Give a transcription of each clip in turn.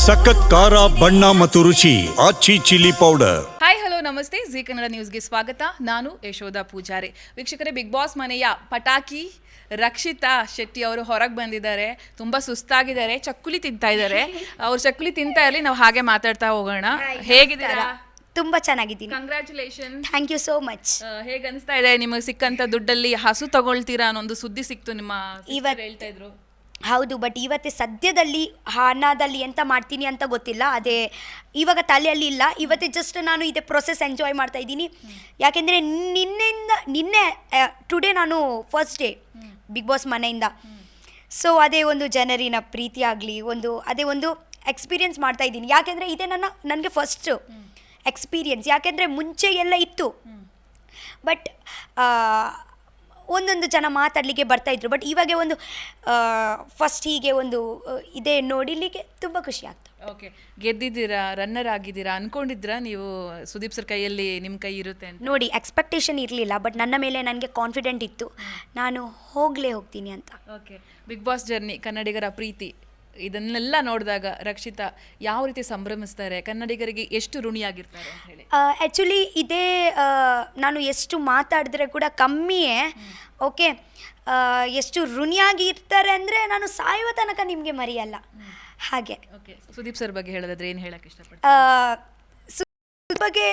ಸಖತ್ ಖಾರ ಬಣ್ಣ ಮತ್ತು ರುಚಿ ಆಚಿ ಚಿಲ್ಲಿ ಪೌಡರ್. ಹಾಯ್ ಹಲೋ ನಮಸ್ತೆ, ಜಿ ಕನ್ನಡ ನ್ಯೂಸ್ಗೆ ಸ್ವಾಗತ. ನಾನು ಯಶೋಧ ಪೂಜಾರಿ. ವೀಕ್ಷಕರೇ, ಬಿಗ್ ಬಾಸ್ ಮನೆಯ ಪಟಾಕಿ ರಕ್ಷಿತಾ ಶೆಟ್ಟಿ ಅವರು ಹೊರಗೆ ಬಂದಿದ್ದಾರೆ. ತುಂಬ ಸುಸ್ತಾಗಿದ್ದಾರೆ, ಚಕ್ಕುಲಿ ತಿಂತಾ ಇದ್ದಾರೆ. ಅವ್ರು ಚಕ್ಕುಲಿ ತಿಂತಾ ಇರಲಿ, ನಾವು ಹಾಗೆ ಮಾತಾಡ್ತಾ ಹೋಗೋಣ. ಹೇಗಿದ್ದೀರಾ? ತುಂಬಾ ಚೆನ್ನಾಗಿದ್ದೀನಿ. Congratulation. Thank you so much. ಹೇಗೆ ಅನಿಸ್ತಾ ಇದೆ ನಿಮಗೆ ಸಿಕ್ಕಂತ ದುಡ್ಡಲ್ಲಿ ಹಸು ತಗೊಳ್ತೀರಾ ಅನ್ನೊಂದು ಸುದ್ದಿ ಸಿಕ್ತು, ನಿಮ್ಮ ಹೇಳ್ತಾ ಇದ್ರು. ಹೌದು, ಬಟ್ ಇವತ್ತೇ ಸದ್ಯದಲ್ಲಿ ಹಣದಲ್ಲಿ ಎಂತ ಮಾಡ್ತೀನಿ ಅಂತ ಗೊತ್ತಿಲ್ಲ. ಅದೇ ಇವಾಗ ತಲೆಯಲ್ಲಿ ಇಲ್ಲ. ಇವತ್ತೇ ಜಸ್ಟ್ ನಾನು ಇದೇ ಪ್ರೊಸೆಸ್ ಎಂಜಾಯ್ ಮಾಡ್ತಾ ಇದ್ದೀನಿ. ಯಾಕೆಂದರೆ ನಿನ್ನೆ ಟುಡೇ ನಾನು ಫಸ್ಟ್ ಡೇ ಬಿಗ್ ಬಾಸ್ ಮನೆಯಿಂದ. ಸೊ ಅದೇ ಒಂದು ಜನರಿನ ಪ್ರೀತಿ ಆಗಲಿ, ಅದೇ ಒಂದು ಎಕ್ಸ್ಪೀರಿಯನ್ಸ್ ಮಾಡ್ತಾ ಇದ್ದೀನಿ. ಯಾಕೆಂದರೆ ಇದೇ ನನಗೆ ಫಸ್ಟ್ ಎಕ್ಸ್ಪೀರಿಯನ್ಸ್. ಯಾಕೆಂದರೆ ಮುಂಚೆ ಎಲ್ಲ ಇತ್ತು, ಬಟ್ ಒಂದೊಂದು ಜನ ಮಾತಾಡಲಿಕ್ಕೆ ಬರ್ತಾಯಿದ್ರು. ಬಟ್ ಇವಾಗ ಒಂದು ಫಸ್ಟ್ ಹೀಗೆ ಒಂದು ಇದೇ ನೋಡಿಲಿಕ್ಕೆ ತುಂಬ ಖುಷಿ ಆಗ್ತದೆ. ಓಕೆ, ಗೆದ್ದಿದ್ದೀರಾ, ರನ್ನರ್ ಆಗಿದ್ದೀರಾ ಅನ್ಕೊಂಡಿದ್ರಾ ನೀವು? ಸುದೀಪ್ ಸರ್ ಕೈಯಲ್ಲಿ ನಿಮ್ಮ ಕೈ ಇರುತ್ತೆ ಅಂತ ನೋಡಿ, ಎಕ್ಸ್ಪೆಕ್ಟೇಷನ್ ಇರಲಿಲ್ಲ, ಬಟ್ ನನ್ನ ಮೇಲೆ ನನಗೆ ಕಾನ್ಫಿಡೆಂಟ್ ಇತ್ತು, ನಾನು ಹೋಗ್ತೀನಿ ಅಂತ. ಓಕೆ, ಬಿಗ್ ಬಾಸ್ ಜರ್ನಿ, ಕನ್ನಡಿಗರ ಪ್ರೀತಿ, ಇದನ್ನೆಲ್ಲ ನೋಡಿದಾಗ ರಕ್ಷಿತಾ ಯಾವ ರೀತಿ ಸಂಭ್ರಮಿಸ್ತಾರೆ, ಕನ್ನಡಿಗರಿಗೆ ಎಷ್ಟು ಋಣಿಯಾಗಿರ್ತಾರೆ ಅಂತ ಹೇಳಿ? ಆ್ಯಕ್ಚುಲಿ ಇದೇ ನಾನು ಎಷ್ಟು ಮಾತಾಡಿದ್ರೆ ಕೂಡ ಕಮ್ಮಿಯೇ. ಓಕೆ, ಎಷ್ಟು ಋಣಿಯಾಗಿ ಇರ್ತಾರೆ ಅಂದರೆ ನಾನು ಸಾಯುವ ತನಕ ನಿಮಗೆ ಮರೆಯಲ್ಲ ಹಾಗೆ. ಓಕೆ, ಸುದೀಪ್ ಸರ್ ಬಗ್ಗೆ ಹೇಳೋದಾದ್ರೆ ಏನು ಹೇಳಕ್ಕೆ ಇಷ್ಟಪಡ್ತಾರೆ? ಸುದೀಪ್ ಬಗ್ಗೆ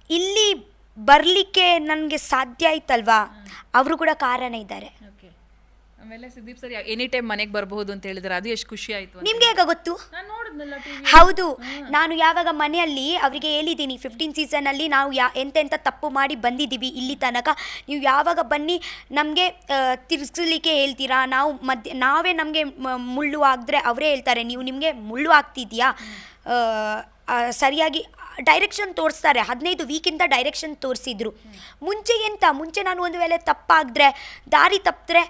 ಇಲ್ಲಿ ಬರಲಿಕ್ಕೆ ನನಗೆ ಸಾಧ್ಯ ಆಯ್ತಲ್ವಾ, ಅವರು ಕೂಡ ಕಾರಣ ಇದ್ದಾರೆ. ಆಮೇಲೆ ಸುದೀಪ್ ಸರ್ ಎನಿ ಟೈಮ್ ಮನೆಗೆ ಬರಬಹುದು ಅಂತ ಹೇಳಿದ್ರೆ ಅದು ಎಷ್ಟು ಖುಷಿ ಆಯ್ತು. ನಿಮ್ಗೆ ಹೇಗೆ ಗೊತ್ತು? ನಾನು ನೋಡಿದ್ನಲ್ಲ ಟಿವಿ. ಹೌದು, ನಾನು ಯಾವಾಗ ಮನೆಯಲ್ಲಿ ಅವರಿಗೆ ಹೇಳಿದ್ದೀನಿ 15 ಸೀಸನಲ್ಲಿ ನಾವು ಎಂತೆಂಥ ತಪ್ಪು ಮಾಡಿ ಬಂದಿದ್ದೀವಿ ಇಲ್ಲಿ ತನಕ, ನೀವು ಯಾವಾಗ ಬನ್ನಿ ನಮಗೆ ತಿರ್ಗಿಸ್ಲಿಕ್ಕೆ ಹೇಳ್ತೀರಾ, ನಾವೇ ನಮಗೆ ಮುಳ್ಳು ಆಗಿದ್ರೆ ಅವರೇ ಹೇಳ್ತಾರೆ ನಿಮಗೆ ಮುಳ್ಳು ಆಗ್ತಿದೆಯಾ, ಸರಿಯಾಗಿ ಡೈರೆಕ್ಷನ್ ತೋರಿಸ್ತಾರೆ. 15 ವೀಕಿಂದ ಡೈರೆಕ್ಷನ್ ತೋರಿಸಿದ್ರು. ಮುಂಚೆ ನಾನು ಒಂದು ವೇಳೆ ತಪ್ಪಾಗಿದ್ರೆ, ದಾರಿ ತಪ್ಪಿದ್ರೆ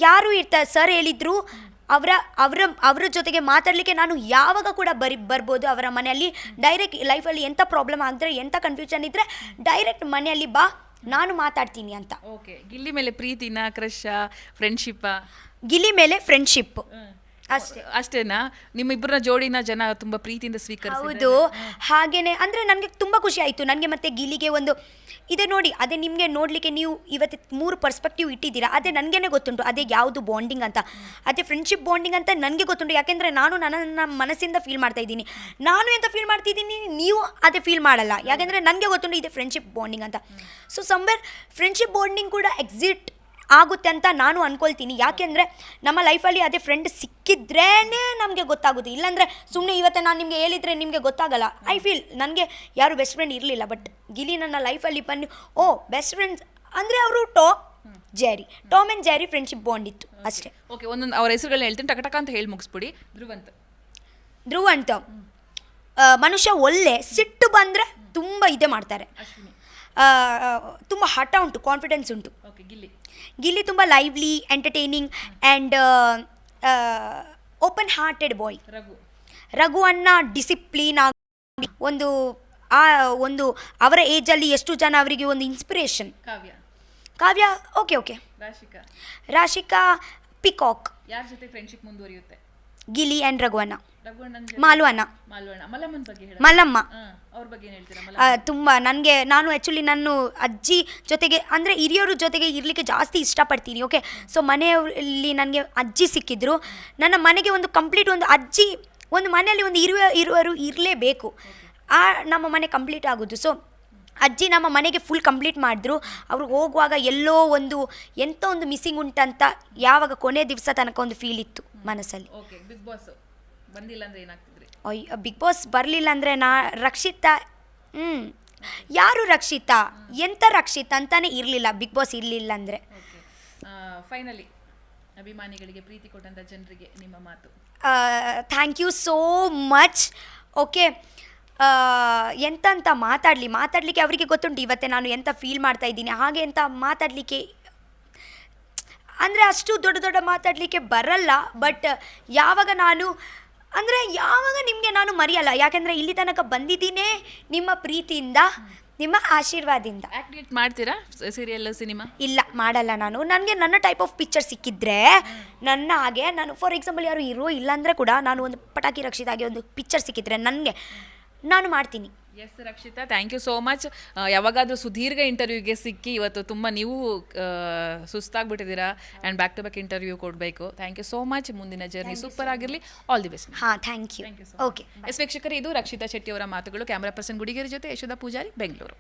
ಯಾರು ಇರ್ತಾರೆ, ಸರ್ ಹೇಳಿದ್ರು ಅವರ ಜೊತೆಗೆ ಮಾತಾಡಲಿಕ್ಕೆ ನಾನು ಯಾವಾಗ ಕೂಡ ಬರ್ಬೋದು ಅವರ ಮನೆಯಲ್ಲಿ. ಡೈರೆಕ್ಟ್ ಲೈಫಲ್ಲಿ ಎಂಥ ಪ್ರಾಬ್ಲಮ್ ಆಗಿದ್ರೆ, ಎಂಥ ಕನ್ಫ್ಯೂಷನ್ ಇದ್ದರೆ ಡೈರೆಕ್ಟ್ ಮನೆಯಲ್ಲಿ ಬಾ, ನಾನು ಮಾತಾಡ್ತೀನಿ ಅಂತ. ಓಕೆ, ಗಿಲ್ಲಿ ಮೇಲೆ ಪ್ರೀತಿನ, ಕ್ರಶಾ, ಫ್ರೆಂಡ್ಶಿಪ್ಪಾ? ಗಿಲ್ಲಿ ಮೇಲೆ ಫ್ರೆಂಡ್ಶಿಪ್ ಅಷ್ಟೇನಾ? ನಿಮ್ಮಿಬ್ಬರ ಜೋಡಿನ ಜನ ತುಂಬಾ ಪ್ರೀತಿಯಿಂದ ಸ್ವೀಕರಿಸಿದ್ದಾರೆ. ಹೌದು, ಹಾಗೇನೆ. ಅಂದರೆ ನನಗೆ ತುಂಬ ಖುಷಿ ಆಯಿತು. ನನಗೆ ಮತ್ತೆ ಗಿಲ್ಲಿಗೆ ಒಂದು ಇದೆ ನೋಡಿ, ಅದೇ ನಿಮಗೆ ನೋಡಲಿಕ್ಕೆ ನೀವು ಇವತ್ತು 3 ಪರ್ಸ್ಪೆಕ್ಟಿವ್ ಇಟ್ಟಿದ್ದೀರಾ. ಅದೇ ನನಗೇನೆ ಗೊತ್ತುಂಟು ಅದೇ ಯಾವುದು ಬಾಂಡಿಂಗ್ ಅಂತ, ಅದೇ ಫ್ರೆಂಡ್ಶಿಪ್ ಬಾಂಡಿಂಗ್ ಅಂತ ನನಗೆ ಗೊತ್ತುಂಟು. ಯಾಕೆಂದರೆ ನಾನು ನನ್ನ ಮನಸ್ಸಿಂದ ಫೀಲ್ ಮಾಡ್ತಾ ಇದ್ದೀನಿ. ನಾನು ಎಂತ ಫೀಲ್ ಮಾಡ್ತಿದ್ದೀನಿ, ನೀವು ಅದೇ ಫೀಲ್ ಮಾಡಲ್ಲ. ಯಾಕೆಂದರೆ ನನಗೆ ಗೊತ್ತುಂಟು ಇದೆ ಫ್ರೆಂಡ್ಶಿಪ್ ಬಾಂಡಿಂಗ್ ಅಂತ. ಸೊ ಸಮ್ವೇರ್ ಫ್ರೆಂಡ್ಶಿಪ್ ಬಾಂಡಿಂಗ್ ಕೂಡ ಎಕ್ಸಿಟ್ ಆಗುತ್ತೆ ಅಂತ ನಾನು ಅಂದ್ಕೊಳ್ತೀನಿ. ಯಾಕೆಂದರೆ ನಮ್ಮ ಲೈಫಲ್ಲಿ ಅದೇ ಫ್ರೆಂಡ್ ಸಿಕ್ಕಿದ್ರೇ ನಮಗೆ ಗೊತ್ತಾಗೋದು. ಇಲ್ಲಾಂದರೆ ಸುಮ್ಮನೆ ಇವತ್ತೇ ನಾನು ನಿಮಗೆ ಹೇಳಿದರೆ ನಿಮಗೆ ಗೊತ್ತಾಗಲ್ಲ. ಐ ಫೀಲ್ ನನಗೆ ಯಾರು ಬೆಸ್ಟ್ ಫ್ರೆಂಡ್ ಇರಲಿಲ್ಲ, ಬಟ್ ಗಿಲ್ಲಿ ನನ್ನ ಲೈಫಲ್ಲಿ ಬಂದು ಬೆಸ್ಟ್ ಫ್ರೆಂಡ್ಸ್ ಅಂದರೆ ಅವರು Tom and Jerry friendship bond ಇತ್ತು ಅಷ್ಟೇ. ಓಕೆ, ಒಂದೊಂದು ಅವ್ರ ಹೆಸರುಗಳನ್ನ ಹೇಳ್ತೀನಿ, ಟಕ ಅಂತ ಹೇಳಿ ಮುಗಿಸ್ಬಿಡಿ. ಧ್ರುವಂತ ಮನುಷ್ಯ ಒಳ್ಳೆ, ಸಿಟ್ಟು ಬಂದರೆ ತುಂಬ ಇದೇ ಮಾಡ್ತಾರೆ, ತುಂಬ ಹಠ ಉಂಟು, ಕಾನ್ಫಿಡೆನ್ಸ್ ಉಂಟು. ಗಿಲ್ಲಿ ತುಂಬ lively, entertaining and open hearted boy. Raghu ಅನ್ನ ಡಿಸಿಪ್ಲಿನ್ ಆಗಿ ಒಂದು ಅವರ ಏಜಲ್ಲಿ ಎಷ್ಟು ಜನ ಅವರಿಗೆ ಒಂದು ಇನ್ಸ್ಪಿರೇಷನ್. ಕಾವ್ಯ ಓಕೆ. ರಾಶಿಕಾ ಪಿಕಾಕ್. ಯಾರ ಜೊತೆ ಫ್ರೆಂಡ್ಶಿಪ್ ಮುಂದುವರಿಯುತ್ತೆ? ಗಿಲ್ಲಿ ಆ್ಯಂಡ್ ಮಾಲು ಅಣ್ಣ. ಮಲ್ಲಮ್ಮ ತುಂಬ ನಾನು ಆ್ಯಕ್ಚುಲಿ ನಾನು ಅಜ್ಜಿ ಜೊತೆಗೆ ಅಂದರೆ ಹಿರಿಯರ ಜೊತೆಗೆ ಇರಲಿಕ್ಕೆ ಜಾಸ್ತಿ ಇಷ್ಟಪಡ್ತೀನಿ. ಓಕೆ, ಸೊ ಮನೆಯಲ್ಲಿ ನನಗೆ ಅಜ್ಜಿ ಸಿಕ್ಕಿದ್ರು. ನನ್ನ ಮನೆಗೆ ಒಂದು ಕಂಪ್ಲೀಟ್ ಒಂದು ಅಜ್ಜಿ, ಒಂದು ಮನೆಯಲ್ಲಿ ಒಂದು ಇರುವರು ಇರಲೇಬೇಕು, ನಮ್ಮ ಮನೆ ಕಂಪ್ಲೀಟ್ ಆಗೋದು. ಸೊ ಅಜ್ಜಿ ನಮ್ಮ ಮನೆಗೆ ಫುಲ್ ಕಂಪ್ಲೀಟ್ ಮಾಡಿದ್ರು. ಅವರು ಹೋಗುವಾಗ ಎಲ್ಲೋ ಎಂಥ ಒಂದು ಮಿಸ್ಸಿಂಗ್ ಉಂಟಂತ ಯಾವಾಗ ಕೊನೆ ದಿವಸ ತನಕ ಒಂದು ಫೀಲ್ ಇತ್ತು ಮನಸ್ಸಲ್ಲಿ. ಬಿಗ್ ಬಾಸ್ ಬಂದಿಲ್ಲ ಅಂದರೆ ಏನಾಗ್ತಿದ್ರಿ? ಬಿಗ್ ಬಾಸ್ ಬರಲಿಲ್ಲ ಅಂದರೆ ರಕ್ಷಿತಾ ಯಾರು ರಕ್ಷಿತಾ, ಎಂಥ ರಕ್ಷಿತಾ ಅಂತಾನೆ ಇರಲಿಲ್ಲ ಬಿಗ್ ಬಾಸ್ ಇರಲಿಲ್ಲ ಅಂದರೆ. ಫೈನಲಿ ಅಭಿಮಾನಿಗಳಿಗೆ ಪ್ರೀತಿ ಕೊಟ್ಟಂಥ ಜನರಿಗೆ ನಿಮ್ಮ ಮಾತು? Thank you so much. Okay, ಎಂತ ಮಾತಾಡಲಿಕ್ಕೆ ಅವರಿಗೆ ಗೊತ್ತುಂಟು ಇವತ್ತೇ ನಾನು ಎಂತ ಫೀಲ್ ಮಾಡ್ತಾ ಇದ್ದೀನಿ. ಹಾಗೆ ಎಂತ ಮಾತಾಡಲಿಕ್ಕೆ ಅಂದರೆ ಅಷ್ಟು ದೊಡ್ಡ ಮಾತಾಡಲಿಕ್ಕೆ ಬರಲ್ಲ, ಬಟ್ ಯಾವಾಗ ನಿಮಗೆ ನಾನು ಮರೆಯಲ್ಲ. ಯಾಕೆಂದರೆ ಇಲ್ಲಿ ತನಕ ಬಂದಿದ್ದೀನೇ ನಿಮ್ಮ ಪ್ರೀತಿಯಿಂದ, ನಿಮ್ಮ ಆಶೀರ್ವಾದದಿಂದ. ಆಕ್ಟ್ ಮಾಡ್ತೀರಾ ಸೀರಿಯಲ್ ಸಿನಿಮಾ? ಇಲ್ಲ, ಮಾಡಲ್ಲ ನಾನು. ನನಗೆ ನನ್ನ ಟೈಪ್ ಆಫ್ ಪಿಕ್ಚರ್ ಸಿಕ್ಕಿದ್ರೆ ನನ್ನ ಹಾಗೆ ನಾನು ಫಾರ್ ಎಕ್ಸಾಂಪಲ್ ಯಾರು ಹೀರೋ ಇಲ್ಲಾಂದರೆ ಕೂಡ ನಾನು ಒಂದು ಪಟಾಕಿ ರಕ್ಷಿತಾಗೆ ಒಂದು ಪಿಕ್ಚರ್ ಸಿಕ್ಕಿದ್ರೆ ನನಗೆ ನಾನು ಮಾಡ್ತೀನಿ. Yes Rakshita, thank you so much. ಯಾವಾಗಾದರೂ ಸುದೀರ್ಘ ಇಂಟರ್ವ್ಯೂಗೆ ಸಿಕ್ಕಿ ಇವತ್ತು ತುಂಬ ನೀವು ಸುಸ್ತಾಗ್ಬಿಟ್ಟಿದ್ದೀರಾ and back to back interview ಕೊಡಬೇಕು. Thank you so much. ಮುಂದಿನ ಜರ್ನಿ ಸೂಪರ್ ಆಗಿರಲಿ. All the best. ಹಾಂ, ಥ್ಯಾಂಕ್ ಯು. ಓಕೆ. ಎಸ್ ವೀಕ್ಷಕರೇ, ಇದು ರಕ್ಷಿತಾ ಶೆಟ್ಟಿ ಅವರ ಮಾತುಗಳು. ಕ್ಯಾಮರಾ ಪರ್ಸನ್ ಗುಡಿಗೆರೆ ಜೊತೆ ಯಶೋಧ ಪೂಜಾರಿ, ಬೆಂಗಳೂರು.